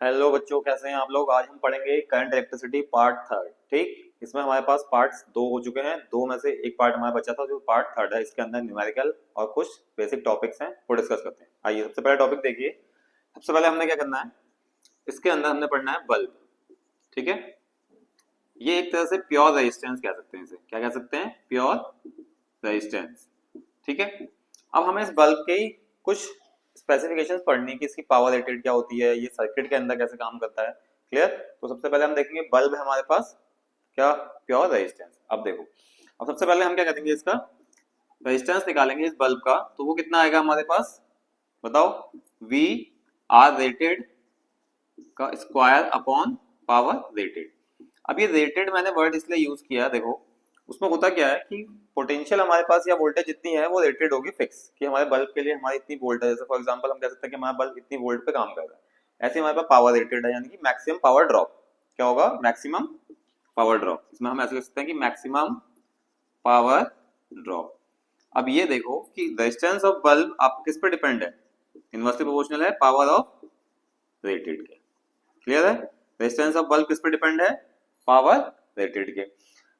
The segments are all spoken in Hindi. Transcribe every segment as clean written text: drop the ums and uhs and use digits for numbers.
हेलो बच्चों, कैसे हैं आप लोग। आज हम पढ़ेंगे करंट इलेक्ट्रिसिटी पार्ट थर्ड। ठीक, इसमें हमारे पास पार्ट्स दो हो चुके हैं, दो में से एक पार्ट हमारा बचा था जो पार्ट थर्ड है। इसके अंदर न्यूमेरिकल और कुछ बेसिक टॉपिक्स हैं, वो डिस्कस करते हैं। आइए सबसे पहले टॉपिक देखिए। सबसे पहले हमने क्या करना है, इसके अंदर हमने पढ़ना है बल्ब। ठीक है, ये एक तरह से प्योर रेजिस्टेंस कह सकते हैं, इसे क्या कह सकते हैं, प्योर रेजिस्टेंस। ठीक है, अब हमें इस बल्ब के ही कुछ स्पेसिफिकेशंस पढ़नी है कि इसकी पावर रेटेड क्या होती है, ये सर्किट के अंदर कैसे काम करता है। क्लियर। तो सबसे पहले हम देखेंगे बल्ब है हमारे पास क्या, प्योर रेजिस्टेंस। अब देखो, अब सबसे पहले हम क्या करेंगे, इसका रेजिस्टेंस निकालेंगे इस बल्ब का। तो वो कितना आएगा हमारे पास, बताओ। वी आर रेटेड का स्क्वायर अपॉन पावर रेटेड। अब ये रेटेड मैंने वर्ड इसलिए यूज किया, देखो उसमें होता क्या है कि पोटेंशियल हमारे पास या वोल्टेज जितनी है वो रेटेड होगी फिक्स, कि हमारे बल्ब के लिए हमारी इतनी वोल्ट है। जैसे फॉर एग्जांपल हम कह सकते हैं कि हमारा बल्ब इतनी वोल्ट पे काम कर रहा है, ऐसे हमारे पास पावर रेटेड है, यानी कि मैक्सिमम पावर ड्रॉप क्या होगा, मैक्सिमम पावर ड्रॉप। इसमें हम ऐसे कह सकते हैं कि मैक्सिमम पावर ड्रॉप। अब ये देखो कि रेजिस्टेंस ऑफ बल्ब आप किस पे डिपेंड है, इनवर्सली प्रोपोर्शनल है पावर ऑफ रेटेड के। क्लियर है, रेजिस्टेंस ऑफ बल्ब किस पे डिपेंड है, पावर रेटेड के।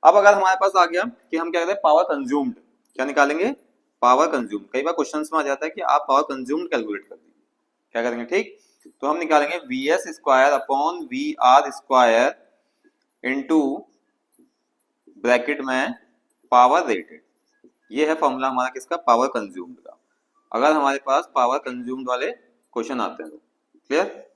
अब अगर हमारे पास आ गया कि हम क्या कहते हैं पावर कंज्यूम्ड, क्या निकालेंगे, पावर कंज्यूम्ड। कई बार क्वेश्चंस में आ जाता है कि आप पावर कंज्यूम्ड कैलकुलेट कर दीजिए, क्या करेंगे, ठीक। तो हम निकालेंगे V S square upon V R square into bracket में पावर रेटेड। ये है फॉर्मूला हमारा किसका, पावर कंज्यूम्ड का, अगर हमारे पास पावर कंज्यूम्ड वाले क्वेश्चन आते हैं तो। क्लियर,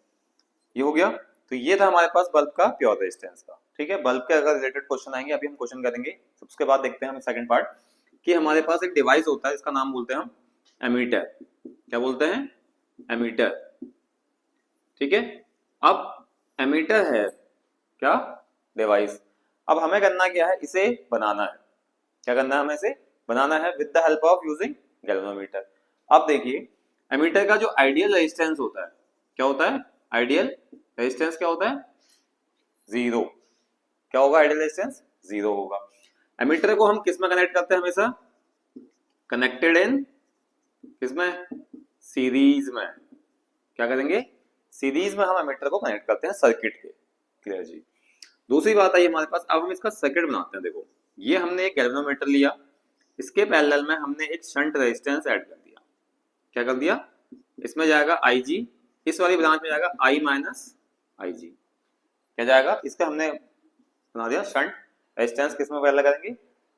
ये हो गया। तो ये था हमारे पास बल्ब का प्योर रेजिस्टेंस का। ठीक है, बल्ब के अगर रिलेटेड क्वेश्चन आएंगे, अभी हम क्वेश्चन करेंगे। उसके बाद देखते हैं हम सेकंड पार्ट, कि हमारे पास एक डिवाइस होता है, इसका नाम बोलते हैं हम एमीटर। क्या बोलते हैं, एमीटर। ठीक है, अब एमीटर है क्या, डिवाइस। अब हमें करना क्या है, इसे बनाना है। क्या करना है, हमें इसे बनाना है with the help of using galvanometer. अब देखिए, एमीटर का जो आइडियल रेजिस्टेंस होता है, क्या होता है, आइडियल रेजिस्टेंस क्या होता है, जीरो। क्या होगा, आइडियल रेजिस्टेंस जीरो होगा। एमीटर को हम किस में कनेक्ट करते हैं, हमेशा कनेक्टेड इन किसमें, सीरीज में। क्या करेंगे, सीरीज में हम एमीटर को कनेक्ट करते हैं सर्किट के। क्लियर जी। दूसरी बात आई हमारे पास, अब हम इसका सर्किट बनाते हैं। देखो, ये हमने एक गैल्वेनोमीटर लिया, इसके पैरेलल में हमने एक शंट रेजिस्टेंस ऐड कर दिया। क्या कर दिया, इसमें जाएगा IG, इस वाली ब्रांच में जाएगा I माइनस IG। क्या जाएगा, इसका हमने बना दिया शंट रेजिस्टेंस। किसमें पैरेलल करेंगे,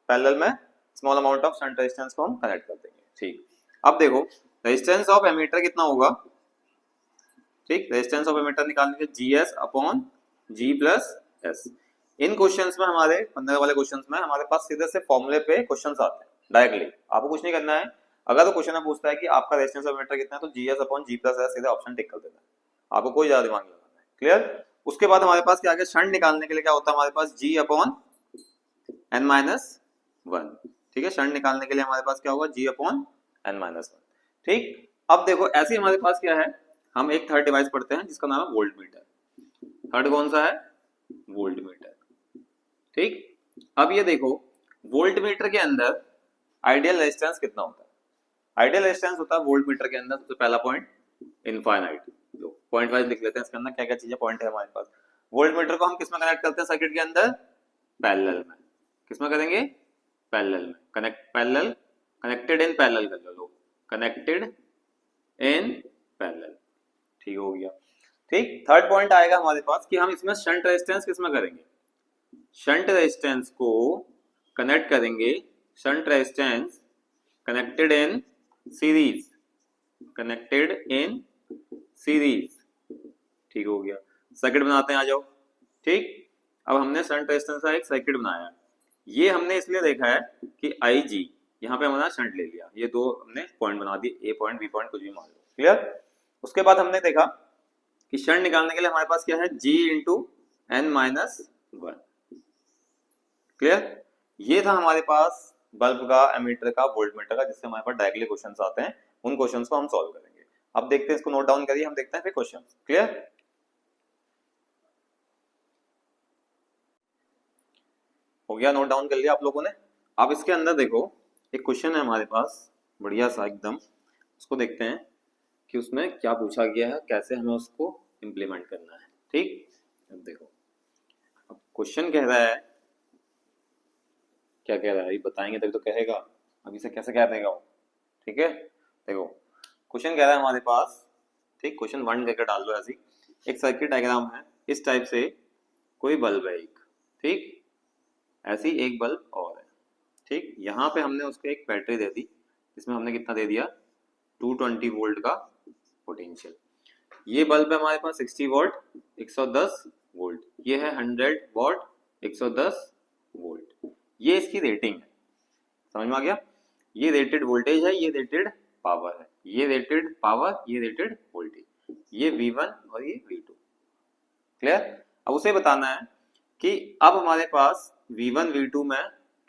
पैरेलल में small amount of shunt resistance को हम कनेक्ट कर देंगे। ठीक, अब देखो रेजिस्टेंस ऑफ एमीटर कितना होगा। ठीक, रेजिस्टेंस ऑफ एमीटर निकालने के GS upon G plus S। इन क्वेश्चंस में हमारे 15 वाले क्वेश्चंस में हमारे पास सीधे से फॉर्मूले पे क्वेश्चंस आते हैं डायरेक्टली, आपको कुछ नहीं करना है। अगर तो क्वेश्चन में पूछता है कि आपका रेजिस्टेंस ऑफ एमीटर कितना है, तो GS upon G plus S सीधे ऑप्शन टिक कर देना है, आपको कोई ज्यादा दिमाग नहीं लगाना है। क्लियर। उसके बाद हमारे पास क्या आ गया, शंट निकालने के लिए क्या होता है हमारे पास, G upon N minus one. ठीक है, शंट निकालने के लिए हमारे पास क्या होगा, G upon N minus one. ठीक, अब देखो ऐसे ही हमारे पास क्या है, हम एक थर्ड डिवाइस पढ़ते हैं जिसका नाम है वोल्ट मीटर। थर्ड कौन सा है, वोल्ट मीटर। ठीक, अब ये देखो वोल्ट मीटर के अंदर आइडियल रेजिस्टेंस कितना होता है, आइडियल रेजिस्टेंस होता है वोल्ट मीटर के अंदर, सबसे पहला पॉइंट इनफाइनाइट। पॉइंट वाइज लिख लेते हैं, इसके अंदर क्या क्या चीजें पॉइंट है हमारे पास। वोल्ट मीटर को हम किसमें कनेक्ट करते हैं सर्किट के अंदर, पैरेलल में। किसमें करेंगे, पैरेलल में, connect parallel, connected in parallel कर लो, कनेक्टेड इन पैरेलल। ठीक हो गया। ठीक, थर्ड पॉइंट आएगा हमारे पास कि हम इसमें शंट रेजिस्टेंस किसमें करेंगे, शंट रेजिस्टेंस को कनेक्ट करेंगे, shunt resistance connected in series, connected in series. ठीक हो गया, सर्किट बनाते हैं, आ जाओ। ठीक, अब हमने शंट रेजिस्टेंस का एक सर्किट बनाया। ये हमने इसलिए देखा है कि IG यहाँ पे हमारा शंट ले लिया, ये दो हमने पॉइंट बना दिए, A पॉइंट B पॉइंट कुछ भी मान लो। क्लियर। उसके बाद हमने देखा कि शंट निकालने के लिए हमारे पास क्या है, G into N minus one. Clear, ये था हमारे पास बल्ब का, एमीटर का, वोल्ट मीटर का, जिससे हमारे पास डायरेक्टली क्वेश्चंस आते हैं। उन क्वेश्चंस को हम सॉल्व करेंगे। अब देखते हैं, इसको नोट डाउन करिए, हम देखते हैं फिर क्वेश्चंस। क्लियर, हो गया, नोट डाउन कर लिया आप लोगों ने। अब इसके अंदर देखो एक क्वेश्चन है हमारे पास, बढ़िया सा एकदम, उसको देखते हैं कि उसमें क्या पूछा गया है, कैसे हमें उसको इम्प्लीमेंट करना है। ठीक, अब देखो, अब क्वेश्चन कह रहा है, क्या कह रहा है ये बताएंगे तभी तो कहेगा, अभी से कैसे कह देगा वो। ठीक है, देखो क्वेश्चन कह रहा है हमारे पास, ठीक, क्वेश्चन 1 करके डाल दो ऐसी, एक सर्किट डायग्राम है इस टाइप से, कोई बल्ब है एक, ठीक, ऐसी एक बल्ब और है, ठीक, यहाँ पे हमने उसको एक बैटरी दे दी, इसमें हमने कितना दे दिया 220 वोल्ट का पोटेंशियल। ये बल्ब है हमारे पास 60 वोल्ट 110 वोल्ट, ये है 100 वॉट 110 वोल्ट, ये इसकी रेटिंग है, समझ में आ गया, ये रेटेड वोल्टेज है, ये रेटेड पावर है, ये रेटेड पावर, ये रेटेड वोल्टेज, ये V1 और ये V2, क्लियर। अब उसे बताना है कि अब हमारे पास V1 V2 में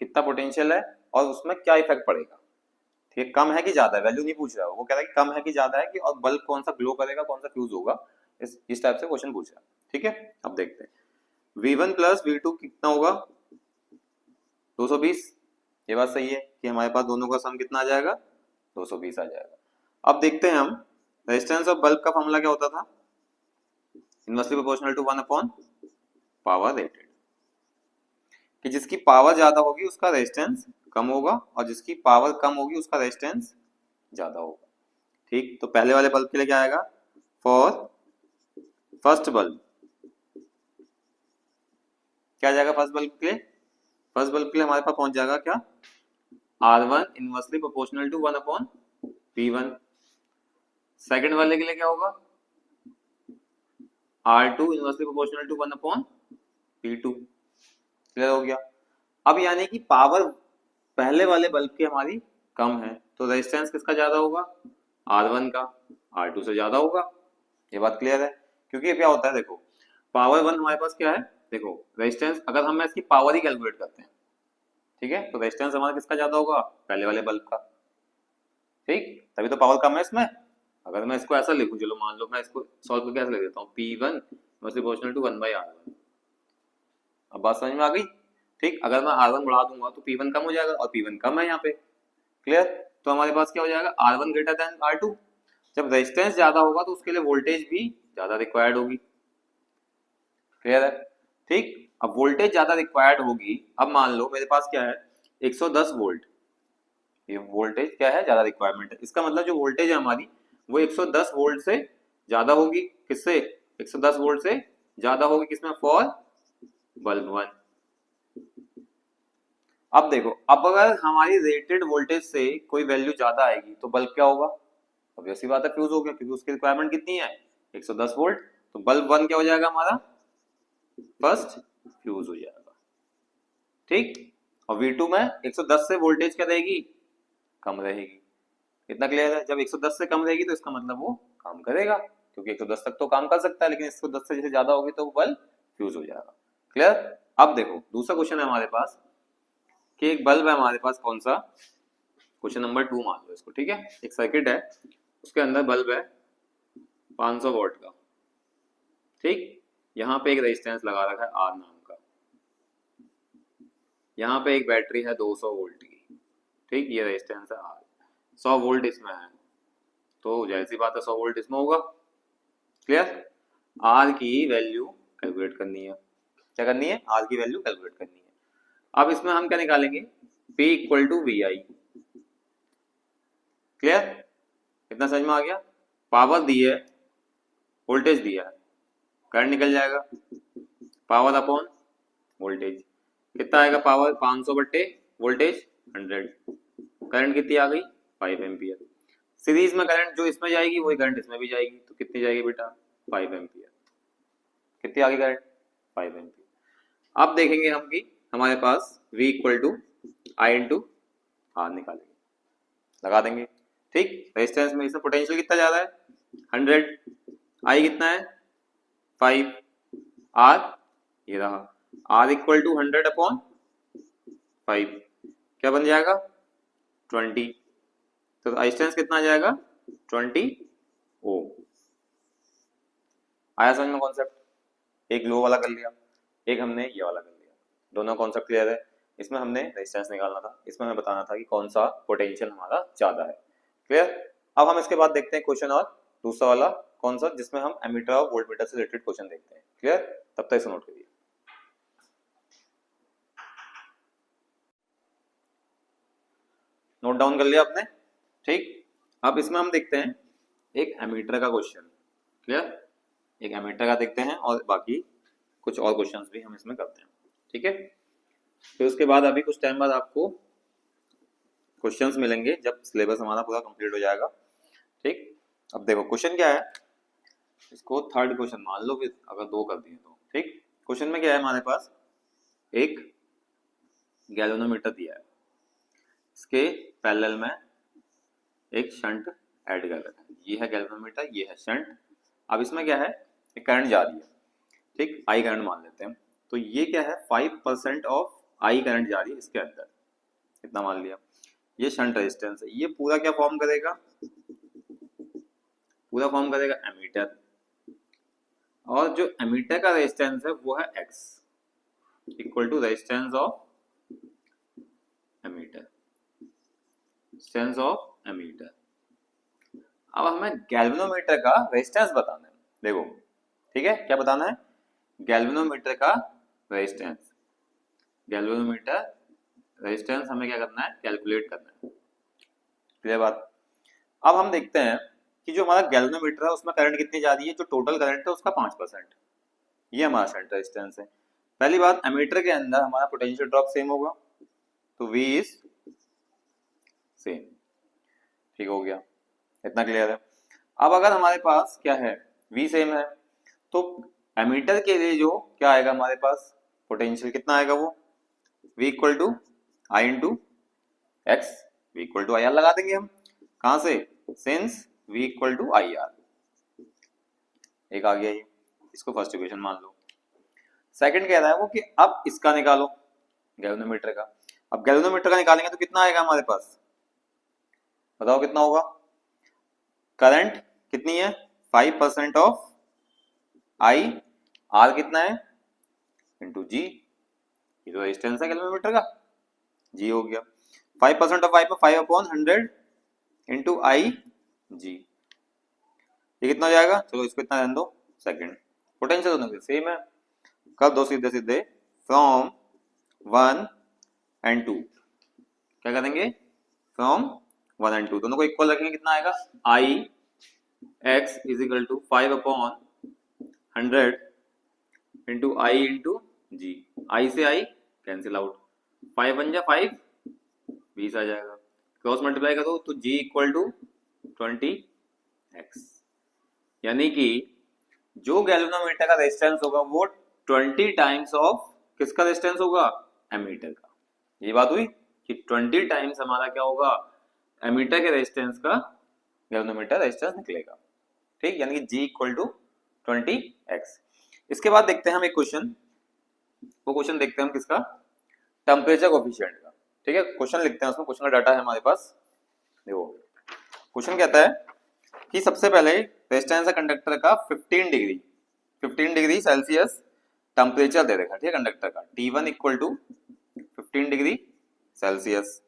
कितना पोटेंशियल है और उसमें क्या इफेक्ट पड़ेगा, ठीक है, कम है कि ज्यादा है, वैल्यू नहीं पूछ रहा है वो, कह रहा है कि कम है कि ज्यादा है कि, और बल्ब कौन सा ग्लो करेगा, कौन सा फ्यूज होगा, इस टाइप से क्वेश्चन पूछ रहा है। ठीक है, अब देखते हैं V1 प्लस V2 कितना होगा 220, ये बात सही है कि हमारे पास दोनों का सम कितना आ जाएगा 220 आ जाएगा। अब देखते हैं हम रेजिस्टेंस ऑफ बल्ब का फॉर्मूला क्या होता था, inversely proportional to 1 upon power rated, कि जिसकी पावर ज्यादा होगी उसका रेजिस्टेंस कम होगा और जिसकी पावर कम होगी उसका रेजिस्टेंस ज्यादा होगा। ठीक, तो पहले वाले बल्ब के लिए क्या आएगा, फॉर फर्स्ट बल्ब क्या जाएगा, फर्स्ट बल्ब के लिए, फर्स्ट बल्ब के लिए हमारे पास पहुंच जाएगा क्या R1 inversely proportional to 1 upon P1। Second वाले के लिए क्या होगा R2 inversely proportional to 1 upon P2। Clear हो गया। अब यानी कि पावर पहले वाले बल्ब की हमारी कम है तो रेजिस्टेंस किसका ज्यादा होगा, R1 का, R2 से ज्यादा होगा, ये बात क्लियर है। क्योंकि क्या होता है देखो, पावर 1 हमारे पास क्या है, देखो रेजिस्टेंस अगर हम इसकी पावर ही कैलकुलेट करते हैं, ठीक है, तो रेजिस्टेंस हमारा किसका ज्यादा होगा, पहले वाले बल्ब का, ठीक, तभी तो पावर कम है इसमें। अगर मैं इसको ऐसा लिखूं, चलो मान लो मैं इसको सॉल्व करके ऐसा लिख देता हूँ, P1 प्रोपोर्शनल टू 1/R1, अब बात समझ में आ गई। ठीक, अगर मैं R1 बढ़ा दूंगा तो P1 कम हो जाएगा और P1 कम है यहाँ पे, क्लियर। तो हमारे पास क्या हो जाएगा R1 ग्रेटर देन R2, जब रेजिस्टेंस ज्यादा होगा तो उसके लिए वोल्टेज भी ज्यादा रिक्वायर्ड होगी, क्लियर है। ठीक, अब वोल्टेज ज्यादा रिक्वायर्ड होगी, अब मान लो मेरे पास क्या है 110 वोल्ट, ये वोल्टेज क्या है ज्यादा रिक्वायरमेंट है, इसका मतलब जो वोल्टेज है हमारी वो 110 वोल्ट से ज्यादा होगी, किससे 110 वोल्ट से ज्यादा होगी, किसमें, फॉर बल्ब 1। अब देखो, अब अगर हमारी रेटेड वोल्टेज से कोई वैल्यू ज्यादा आएगी तो बल्ब क्या होगा, अब ऐसी बात है फ्यूज हो गया, क्योंकि उसकी रिक्वायरमेंट कितनी है 110 वोल्ट, तो बल्ब 1 क्या हो जाएगा हमारा, फर्स्ट फ्यूज हो जाएगा। ठीक, और V2 में 110 से वोल्टेज क्या रहेगी, कम रहेगी, इतना क्लियर है। जब 110 से कम रहेगी तो इसका मतलब वो काम करेगा, क्योंकि 110 तक तो काम कर सकता है, लेकिन 110 से जैसे ज्यादा होगी तो बल्ब फ्यूज हो जाएगा, क्लियर। अब देखो दूसरा क्वेश्चन है हमारे पास कि एक बल्ब है हमारे पास, कौन सा, क्वेश्चन नंबर 2 मान लो इसको, ठीक है, एक सर्किट है उसके अंदर बल्ब है 500 वोल्ट का, ठीक, यहाँ पे एक रेजिस्टेंस लगा रखा है R नाम का, यहाँ पे एक बैटरी है 200 वोल्ट की, ठीक, ये रेजिस्टेंस है R, 100 वोल्ट इसमें है, तो जैसी बात है 100 वोल्ट इसमें होगा, क्लियर। R की वैल्यू कैलकुलेट करनी है, क्या करनी है, R की वैल्यू कैलकुलेट करनी है। अब इसमें हम क्या निकालेंगे, P equal to VI, clear, इतना समझ में आ गया। पावर दी है, वोल्टेज दिया है, करंट निकल जाएगा, पावर अपॉन वोल्टेज, कितना आएगा पावर 500 बट्टे वोल्टेज 100, करंट कितनी आ गई 5 एम्पियर। सीरीज में करंट जो इसमें जाएगी वही करंट इसमें भी जाएगी, तो कितनी जाएगी बेटा 5 एम्पियर, कितनी आ गई करंट 5 एम्पियर। अब देखेंगे हम कि हमारे पास V equal to I into R निकालेंगे, लगा देंगे, ठीक, रेजिस्टेंस में इसमें पोटेंशियल कितना ज्यादा है 100, I कितना है 5, R ये रहा, R इक्वल टू 100 अपॉन 5 क्या बन जाएगा 20, तो रेजिस्टेंस कितना आ जाएगा 20 ओम। आया समझ में कॉन्सेप्ट, एक लो वाला कर लिया, एक हमने ये वाला कर लिया, दोनों कॉन्सेप्ट क्लियर है। इसमें हमने रेजिस्टेंस निकालना था, इसमें हमें बताना था कि कौन सा पोटेंशियल हमारा ज्यादा है, क्लियर। अब हम इसके बाद देखते हैं क्वेश्चन और दूसरा वाला कौन सा, जिसमें हम एमीटर और वोल्टमीटर से रिलेटेड क्वेश्चन देखते हैं। क्लियर? तब तक इसे नोट करिए। नोट डाउन कर लिया आपने? ठीक, अब इसमें हम देखते हैं एक एमीटर का क्वेश्चन। क्लियर? एक एमीटर का देखते हैं और बाकी कुछ और क्वेश्चंस भी हम इसमें करते हैं। ठीक है, फिर उसके बाद अभी कुछ टाइम बाद आपको क्वेश्चंस मिलेंगे जब सिलेबस हमारा पूरा कंप्लीट हो जाएगा। ठीक, अब देखो क्वेश्चन क्या है, इसको थर्ड क्वेश्चन मान लो, फिर अगर दो कर दिए तो। ठीक, क्वेश्चन में क्या है हमारे पास, एक गैल्वेनोमीटर दिया है, इसके पैरेलल में एक शंट ऐड कर रखा है। ये है गैल्वेनोमीटर, ये है शंट। अब इसमें क्या है, करंट जा रही है। ठीक, आई करंट मान लेते हैं। तो ये क्या है, 5% ऑफ आई करंट जा रही है इसके अंदर, इतना मान लिया। ये शंट रेजिस्टेंस है, ये पूरा क्या फॉर्म करेगा, पूरा फॉर्म करेगा एमीटर, और जो एमीटर का रेजिस्टेंस है वो है X, equal to resistance of ammeter, resistance of ammeter. अब हमें गैल्वेनोमीटर का रेजिस्टेंस बताना है। देखो, ठीक है, क्या बताना है, गैल्वेनोमीटर का रेजिस्टेंस। गैल्वेनोमीटर रेजिस्टेंस हमें क्या करना है, कैलकुलेट करना है। क्लियर बात? अब हम देखते हैं कि जो हमारा गैल्वेनोमीटर है उसमें करंट कितनी जा रही है, जो टोटल करंट है उसका 5%, ये हमारा शंट रेजिस्टेंस है। पहली बात, एमीटर के अंदर हमारा पोटेंशियल ड्रॉप सेम होगा, तो V इज सेम। ठीक हो गया, इतना क्लियर है। अब अगर हमारे पास क्या है, V सेम है, तो एमीटर के लिए जो क्या आएगा हमारे पास, पोटेंशियल कितना आएगा, वो V equal to I into X, V equal to I R लगा देंगे हम। कहां से, since V equal to I R. एक आ गया ये, इसको फर्स्ट इक्वेशन मान लो। सेकंड कह रहा है वो कि अब इसका निकालो, गैल्वेनोमीटर का। अब गैल्वेनोमीटर का निकालेंगे तो कितना आएगा हमारे पास, बताओ कितना होगा। करंट कितनी है, 5% ऑफ आई, आर कितना है, इंटू जी, ये तो रेजिस्टेंस है गैल्वेनोमीटर का, जी हो गया। 5% ऑफ आई पे 5/100 इंटू आई जी, ये कितना हो जाएगा, चलो इसको इतना रहने दो। सेकंड, पोटेंशियल दोनों के सेम है, कर दो सीधे सीधे, फ्रॉम 1 एंड 2, क्या करेंगे, फ्रॉम 1 एंड 2 दोनों को इक्वल रखेंगे, कितना आएगा, I X is equal to 5/100 into I into G. I से आई कैंसिल आउट, 5 1 जा 5, 20 आ जाएगा। क्रॉस मल्टीप्लाई करो तो जी इक्वल टू 20x, यानी कि जो गैल्वेनोमीटर का रेजिस्टेंस होगा वो 20 टाइम्स ऑफ किसका रेजिस्टेंस होगा, एमीटर का। ये बात हुई कि 20 टाइम्स हमारा क्या होगा, एमीटर के रेजिस्टेंस का गैल्वेनोमीटर रेजिस्टेंस निकलेगा। ठीक, यानी कि G इक्वल टू 20x। इसके बाद देखते हैं हम एक क्वेश्चन, वो क्वेश्चन देखते हैं हम किसका, टेम्परेचर कोफिशिएंट का। ठीक है, क्वेश्चन लिखते हैं, उसमें क्वेश्चन का डाटा है हमारे पास। देखो क्वेश्चन कहता है कि सबसे पहले रेजिस्टेंस है कंडक्टर का 15 डिग्री सेल्सियस टेम्परेचर दे रखा है। ठीक है, कंडक्टर का T1 equal to 15 degree Celsius.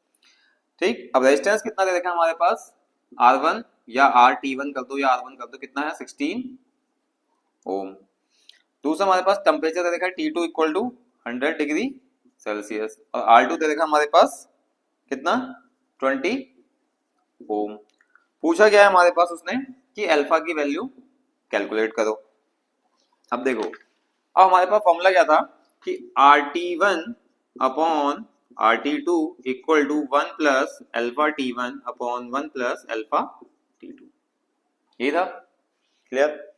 ठीक, अब रेजिस्टेंस कितना दे रखा है हमारे पास, R1 या RT1 कर दो या R1 कर दो, कितना है 16 ओम। दूसरा हमारे पास टेम्परेचर दे रखा है T2 equal to 100 degree Celsius, और R2 दे रखा हमारे पास कितना 20 ओम। पूछा गया है हमारे पास उसने कि अल्फा की वैल्यू कैलकुलेट करो। अब देखो, अब हमारे पास फॉर्मूला क्या था कि RT1 upon RT2 equal to 1 plus alpha T1 upon 1 plus alpha T2, ये था। क्लियर?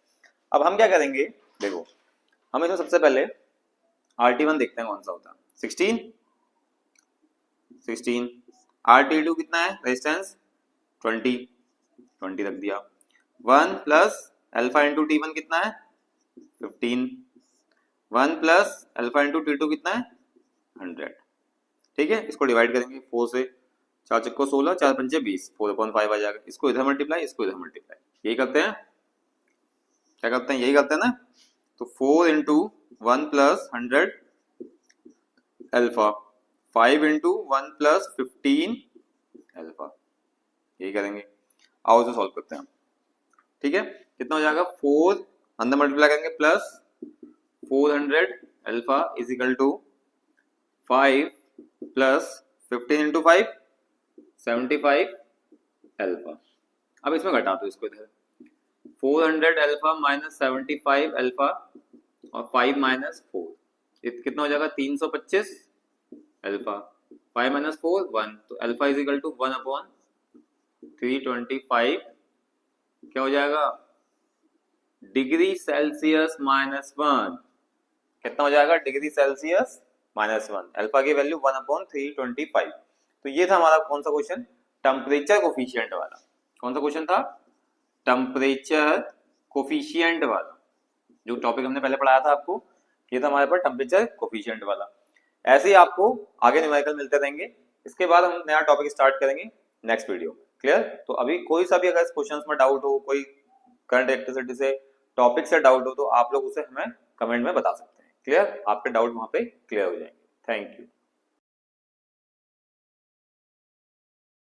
अब हम क्या करेंगे, देखो हम इसमें सबसे पहले RT1 देखते हैं कौन सा होता है, 16। RT2 कितना है रेजिस्टेंस, 20 रख दिया। 1 प्लस अल्फा इंटू T1 कितना है 15, 1 प्लस अल्फा इंटू T2 कितना है 100। ठीक है, इसको डिवाइड करेंगे 4 से, 4 चक्को 16, 4 पंचे 20, 4/5 आ जाएगा। इसको इधर मल्टीप्लाई, इसको इधर मल्टीप्लाई, यही करते हैं, क्या करते हैं, यही करते हैं ना। तो 4 into 1 plus 100 alpha, 5 into 1 plus 15 alpha, यही करेंगे। आओ इसे सॉल्व करते हैं। ठीक है, कितना हो जाएगा 4 अंदर मल्टीप्लाई करेंगे plus 400 alpha is equal to 5 plus 15 into 5 75 alpha. अब इसमें घटा दो इसको इधर 400 अल्फा माइनस 75 अल्फा और 5 माइनस 4 कितना हो जाएगा 325 अल्फा 5 माइनस 4 1 तो alpha is equal to 1 upon 325 क्या हो जाएगा डिग्री सेल्सियस माइनस 1 कितना हो जाएगा डिग्री सेल्सियस माइनस 1 अल्फा की वैल्यू 1 अपॉन 325। तो ये था हमारा कौन सा क्वेश्चन टेम्परेचर कोफिशिएंट वाला। कौन सा क्वेश्चन था टेम्परेचर कोफिशिएंट वाला जो टॉपिक हमने पहले पढ़ाया था आपको ये था हमारे पास टेम्परेचर कोफिशिएंट वाला। ऐसे ही आपको आगे न्यूमेरिकल मिलते रहेंगे। इसके बाद हम नया टॉपिक स्टार्ट करेंगे नेक्स्ट वीडियो में। क्लियर। तो अभी कोई सा भी अगर क्वेश्चंस में डाउट हो कोई करंट इलेक्ट्रिसिटी से टॉपिक से डाउट हो तो आप लोग उसे हमें कमेंट में बता सकते हैं। क्लियर आपके डाउट वहां पे क्लियर हो जाएंगे। Thank you.